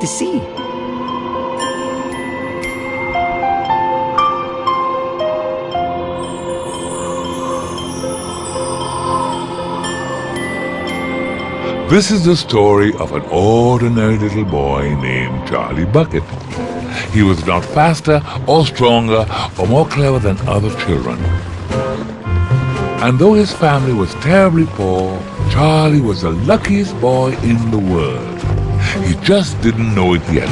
to see. This is the story of an ordinary little boy named Charlie Bucket. He was not faster or stronger or more clever than other children. And though his family was terribly poor, Charlie was the luckiest boy in the world. He just didn't know it yet.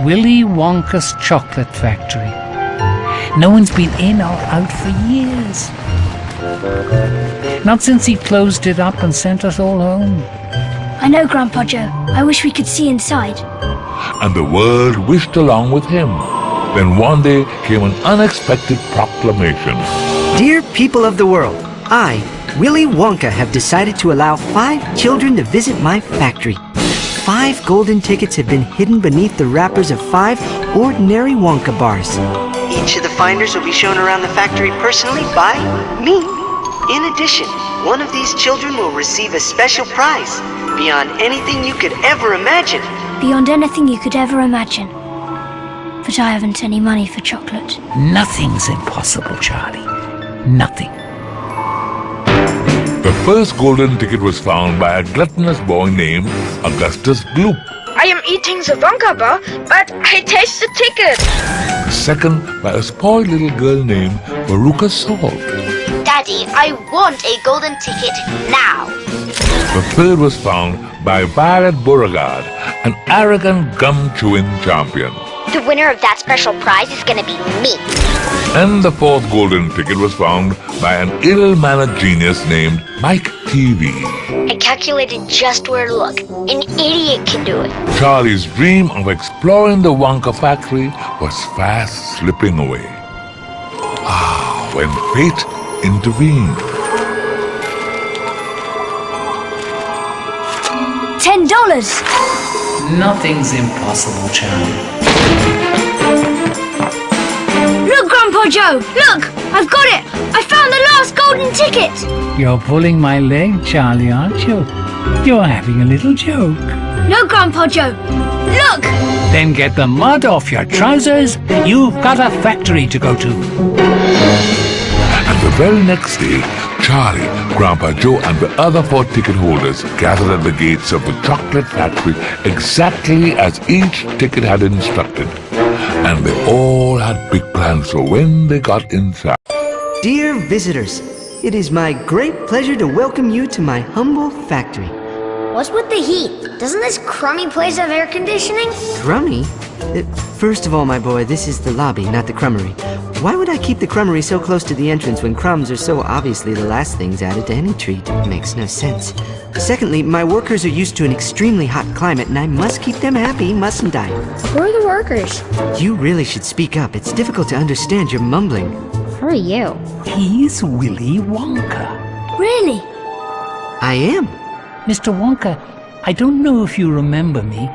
Willy Wonka's chocolate factory. No one's been in or out for years. Not since he closed it up and sent us all home. I know, Grandpa Joe. I wish we could see inside. And the world wished along with him. Then one day came an unexpected proclamation. Dear people of the world, I, Willy Wonka, have decided to allow 5 children to visit my factory. 5 golden tickets have been hidden beneath the wrappers of 5 ordinary Wonka bars. Each of the finders will be shown around the factory personally by me. In addition, one of these children will receive a special prize beyond anything you could ever imagine. Beyond anything you could ever imagine. But I haven't any money for chocolate. Nothing's impossible, Charlie. Nothing. The first golden ticket was found by a gluttonous boy named Augustus Gloop. I am eating the Wonka bar, but I taste the ticket. The second by a spoiled little girl named Veruca Salt. Daddy, I want a golden ticket now. The third was found by Violet Beauregard, an arrogant gum-chewing champion. The winner of that special prize is gonna be me. And the fourth golden ticket was found by an ill-mannered genius named Mike TV. I calculated just where to look. An idiot can do it. Charlie's dream of exploring the Wonka factory was fast slipping away. When fate intervened. $10! Nothing's impossible, Charlie. Look, Grandpa Joe! Look! I've got it! I found the last golden ticket! You're pulling my leg, Charlie, aren't you? You're having a little joke. No, Grandpa Joe! Look! Then get the mud off your trousers. You've got a factory to go to. And the very next day, Charlie, Grandpa Joe, and the other 4 ticket holders gathered at the gates of the chocolate factory exactly as each ticket had instructed. And they all had big plans for when they got inside. Dear visitors, it is my great pleasure to welcome you to my humble factory. What's with the heat? Doesn't this crummy place have air conditioning? Crummy? First of all, my boy, this is the lobby, not the crummery. Why would I keep the crummery so close to the entrance when crumbs are so obviously the last things added to any treat? It makes no sense. Secondly, my workers are used to an extremely hot climate, and I must keep them happy, mustn't I? Who are the workers? You really should speak up. It's difficult to understand your mumbling. Who are you? He's Willy Wonka. Really? I am. Mr. Wonka, I don't know if you remember me,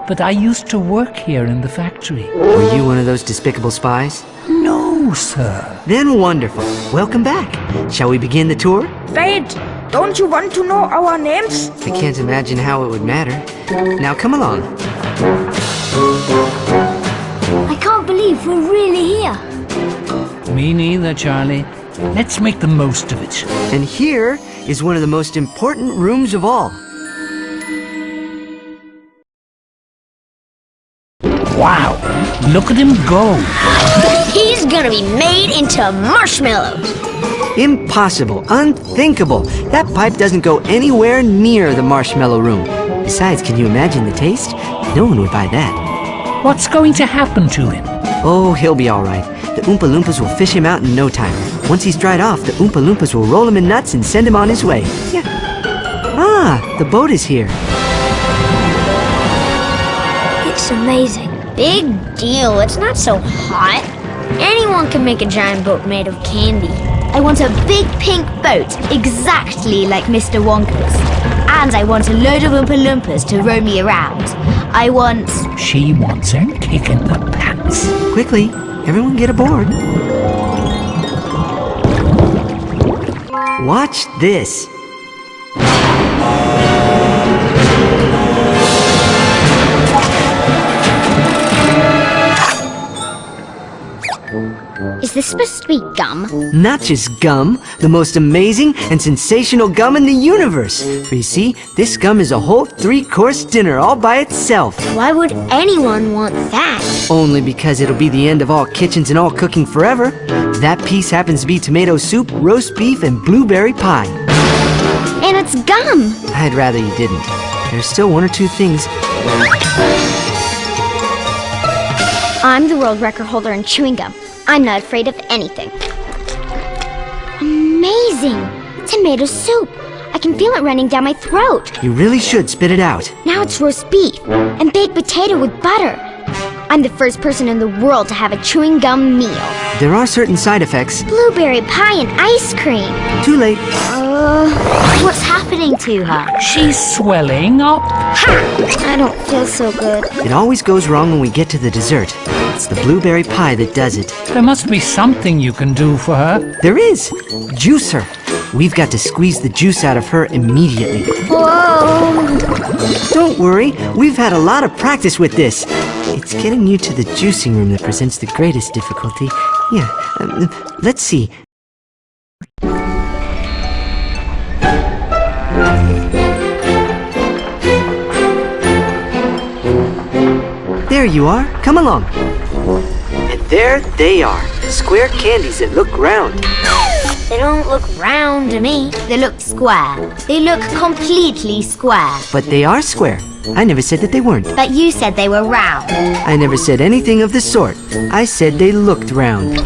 but I used to work here in the factory. Were you one of those despicable spies? No, sir. Then wonderful. Welcome back. Shall we begin the tour? Wait, don't you want to know our names? I can't imagine how it would matter. Now come along. I can't believe we're really here. Me neither, Charlie. Let's make the most of it. And here is one of the most important rooms of all. Wow, look at him go. He's gonna be made into marshmallows. Impossible. Unthinkable. That pipe doesn't go anywhere near the marshmallow room. Besides, can you imagine the taste? No one would buy that. What's going to happen to him? Oh, he'll be all right. The Oompa-Loompas will fish him out in no time. Once he's dried off, the Oompa-Loompas will roll him in nuts and send him on his way. Yeah. Ah, the boat is here. It's amazing. Big deal. It's not so hot. Anyone can make a giant boat made of candy. I want a big pink boat, exactly like Mr. Wonka's. And I want a load of Oompa-Loompas to row me around. I want... She wants her kick in the pants. Quickly, everyone get aboard. Watch this. this supposed to be gum? Not just gum, the most amazing and sensational gum in the universe. For you see, this gum is a whole 3-course dinner all by itself. Why would anyone want that? Only because it'll be the end of all kitchens and all cooking forever. That piece happens to be tomato soup, roast beef, and blueberry pie. And it's gum! I'd rather you didn't. There's still 1 or 2 things. I'm the world record holder in chewing gum. I'm not afraid of anything. Amazing! Tomato soup! I can feel it running down my throat. You really should spit it out. Now it's roast beef and baked potato with butter. I'm the first person in the world to have a chewing gum meal. There are certain side effects. Blueberry pie and ice cream. Too late. What's happening to her? She's swelling up. Ha! I don't feel so good. It always goes wrong when we get to the dessert. It's the blueberry pie that does it. There must be something you can do for her. There is! Juice her. We've got to squeeze the juice out of her immediately. Whoa! Don't worry, we've had a lot of practice with this. It's getting you to the juicing room that presents the greatest difficulty. Yeah, let's see. There you are. Come along. And there they are. Square candies that look round. They don't look round to me. They look square. They look completely square. But they are square. I never said that they weren't. But you said they were round. I never said anything of the sort. I said they looked round.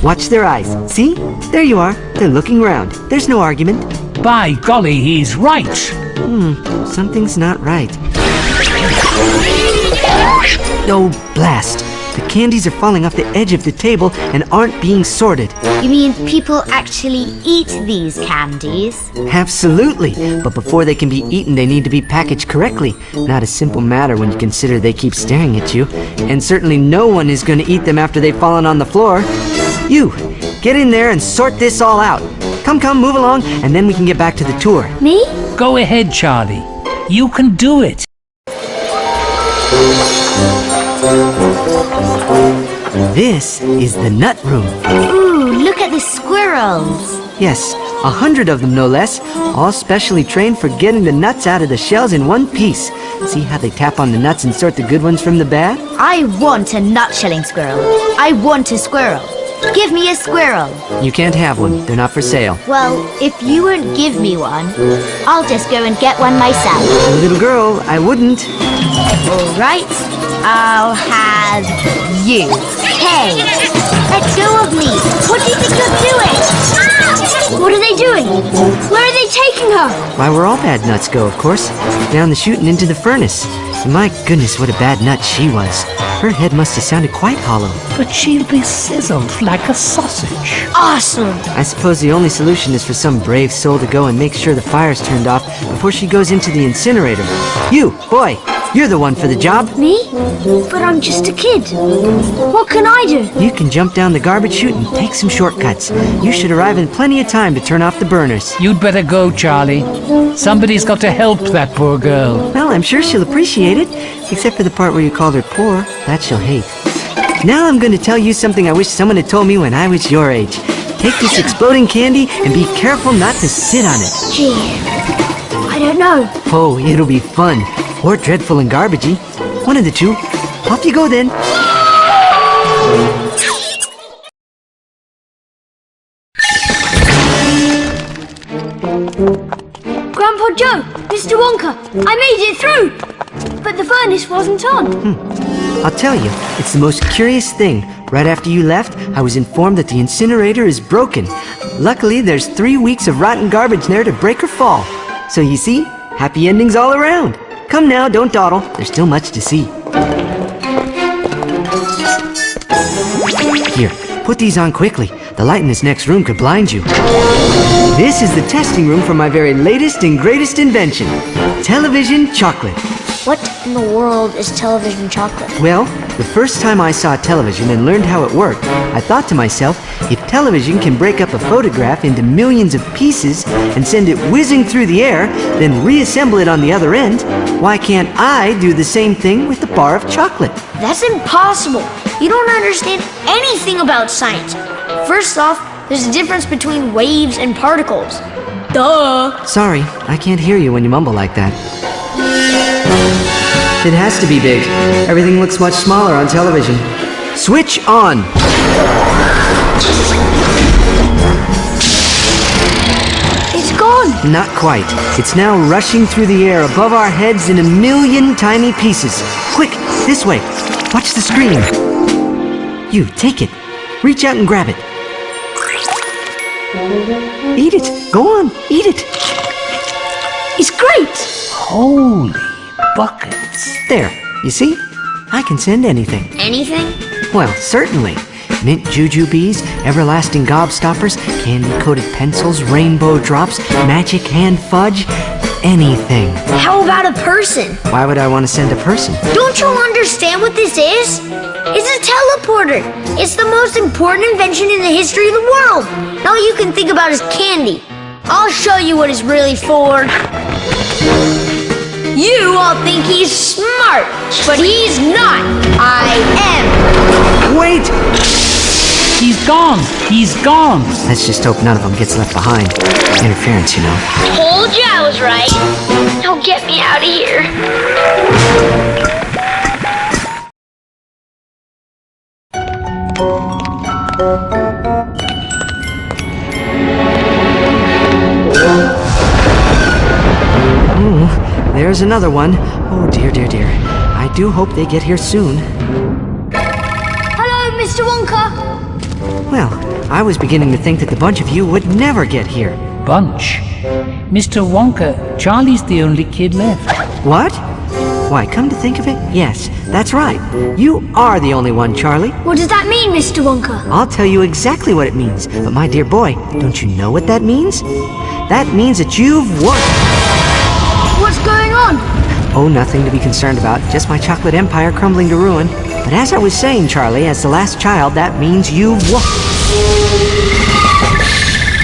Watch their eyes. See? There you are. They're looking round. There's no argument. By golly, he's right. Something's not right. Oh, blast. The candies are falling off the edge of the table and aren't being sorted. You mean people actually eat these candies? Absolutely. But before they can be eaten, they need to be packaged correctly. Not a simple matter when you consider they keep staring at you. And certainly no one is going to eat them after they've fallen on the floor. You, get in there and sort this all out. Come, move along, and then we can get back to the tour. Me? Go ahead, Charlie. You can do it. This is the nut room. Ooh, look at the squirrels. Yes, 100 of them no less, all specially trained for getting the nuts out of the shells in one piece. See how they tap on the nuts and sort the good ones from the bad? I want a nut-shelling squirrel. I want a squirrel. Give me a squirrel. You can't have one. They're not for sale. Well, if you won't give me one, I'll just go and get one myself. Little girl, I wouldn't. All right, I'll have you. Hey, let go of me. What do you think you're doing? What are they doing? Where are they taking her? Why, where all bad nuts go, of course. Down the chute and into the furnace. And my goodness, what a bad nut she was. Her head must have sounded quite hollow. But she'll be sizzled like a sausage. Awesome. I suppose the only solution is for some brave soul to go and make sure the fire's turned off before she goes into the incinerator. You, boy, you're the one for the job. Me? But I'm just a kid. What can I do? You can jump down the garbage chute and take some shortcuts. You should arrive in plenty of time to turn off the burners. You'd better go, Charlie. Somebody's got to help that poor girl. Well, I'm sure she'll appreciate it, except for the part where you called her poor. That she'll hate. Now I'm going to tell you something I wish someone had told me when I was your age. Take this exploding candy and be careful not to sit on it. Gee, I don't know. Oh, it'll be fun. Or dreadful and garbagey. One of the two. Off you go then. Grandpa Joe, Mr. Wonka, I made it through! But the furnace wasn't on. I'll tell you, it's the most curious thing. Right after you left, I was informed that the incinerator is broken. Luckily, there's 3 weeks of rotten garbage there to break or fall. So you see, happy endings all around. Come now, don't dawdle. There's still much to see. Here, put these on quickly. The light in this next room could blind you. This is the testing room for my very latest and greatest invention, television chocolate. What in the world is television chocolate? Well, the first time I saw television and learned how it worked, I thought to myself, if television can break up a photograph into millions of pieces and send it whizzing through the air, then reassemble it on the other end, why can't I do the same thing with a bar of chocolate? That's impossible. You don't understand anything about science. First off, there's a difference between waves and particles. Duh! Sorry, I can't hear you when you mumble like that. It has to be big. Everything looks much smaller on television. Switch on! It's gone. Not quite. It's now rushing through the air above our heads in a million tiny pieces. Quick, this way. Watch the screen. You, take it. Reach out and grab it. Eat it. Go on, eat it. It's great. Holy buckets. There, you see? I can send anything. Anything? Well, certainly. Mint jujubes, everlasting gobstoppers, candy-coated pencils, rainbow drops, magic hand fudge, anything. How about a person? Why would I want to send a person? Don't you understand what this is? It's a teleporter. It's the most important invention in the history of the world. All you can think about is candy. I'll show you what it's really for. You all think he's smart, but he's not. I am. Wait! He's gone. He's gone. Let's just hope none of them gets left behind. Interference, you know. Told you I was right. Now get me out of here. There's another one. Oh, dear, dear, dear. I do hope they get here soon. Hello, Mr. Wonka. Well, I was beginning to think that the bunch of you would never get here. Bunch. Mr. Wonka, Charlie's the only kid left. What? Why, come to think of it, yes, that's right. You are the only one, Charlie. What does that mean, Mr. Wonka? I'll tell you exactly what it means. But my dear boy, don't you know what that means? That means that you've won. What's going on? Oh, nothing to be concerned about. Just my chocolate empire crumbling to ruin. But as I was saying, Charlie, as the last child, that means you've won.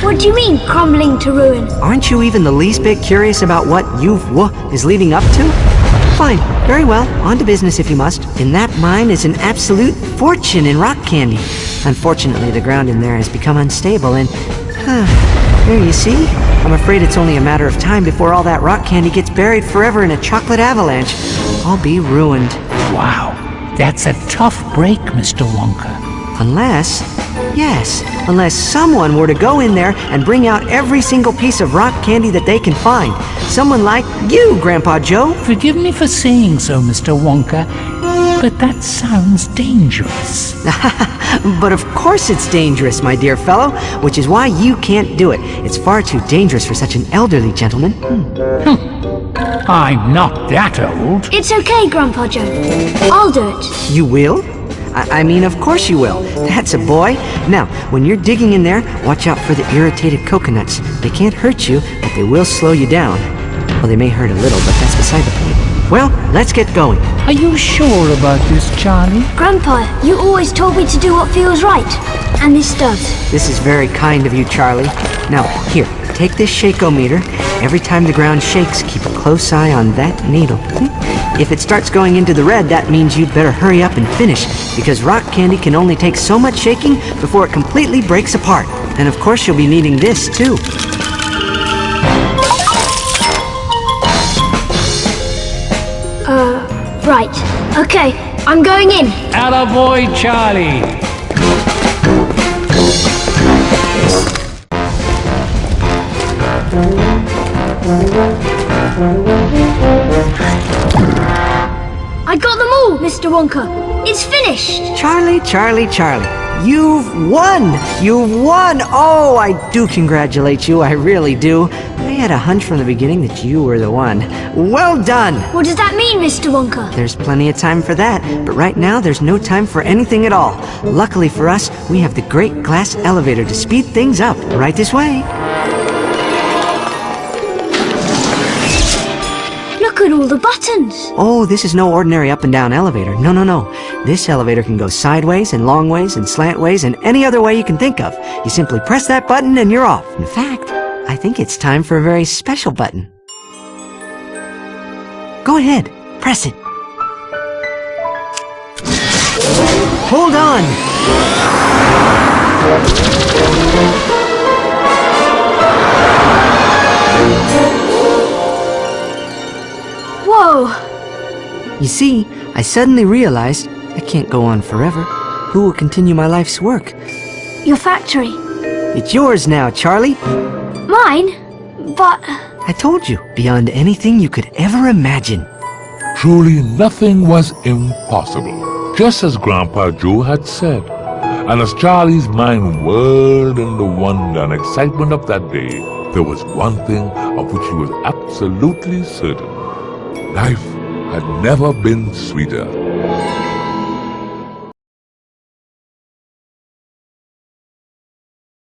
What do you mean, crumbling to ruin? Aren't you even the least bit curious about what you've is leading up to? Fine, very well, on to business if you must. In that mine is an absolute fortune in rock candy. Unfortunately, the ground in there has become unstable and... there you see? I'm afraid it's only a matter of time before all that rock candy gets buried forever in a chocolate avalanche. I'll be ruined. Wow. That's a tough break, Mr. Wonka. Unless someone were to go in there and bring out every single piece of rock candy that they can find. Someone like you, Grandpa Joe. Forgive me for saying so, Mr. Wonka, but that sounds dangerous. But of course it's dangerous, my dear fellow, which is why you can't do it. It's far too dangerous for such an elderly gentleman. I'm not that old. It's okay, Grandpa Joe. I'll do it. You will? I mean, of course you will. That's a boy. Now, when you're digging in there, watch out for the irritated coconuts. They can't hurt you, but they will slow you down. Well, they may hurt a little, but that's beside the point. Well, let's get going. Are you sure about this, Charlie? Grandpa, you always told me to do what feels right. And this does. This is very kind of you, Charlie. Now, here, take this shake-o-meter. Every time the ground shakes, keep a close eye on that needle. If it starts going into the red, that means you'd better hurry up and finish, because rock candy can only take so much shaking before it completely breaks apart. And of course you'll be needing this, too. Right. Okay, I'm going in. Attaboy, Charlie. I got them all, Mr. Wonka. It's finished. Charlie, Charlie, Charlie. You've won! You've won! Oh, I do congratulate you, I really do. I had a hunch from the beginning that you were the one. Well done! What does that mean, Mr. Wonka? There's plenty of time for that, but right now there's no time for anything at all. Luckily for us, we have the great glass elevator to speed things up. Right this way. Look at all the buttons. Oh, this is no ordinary up and down elevator. No, no, no. This elevator can go sideways and long ways and slant ways and any other way you can think of. You simply press that button and you're off. In fact, I think it's time for a very special button. Go ahead, press it. Hold on! Whoa! You see, I suddenly realized I can't go on forever. Who will continue my life's work? Your factory. It's yours now, Charlie. Mine? But... I told you, beyond anything you could ever imagine. Truly nothing was impossible, just as Grandpa Joe had said. And as Charlie's mind whirled in the wonder and excitement of that day, there was one thing of which he was absolutely certain. Life had never been sweeter.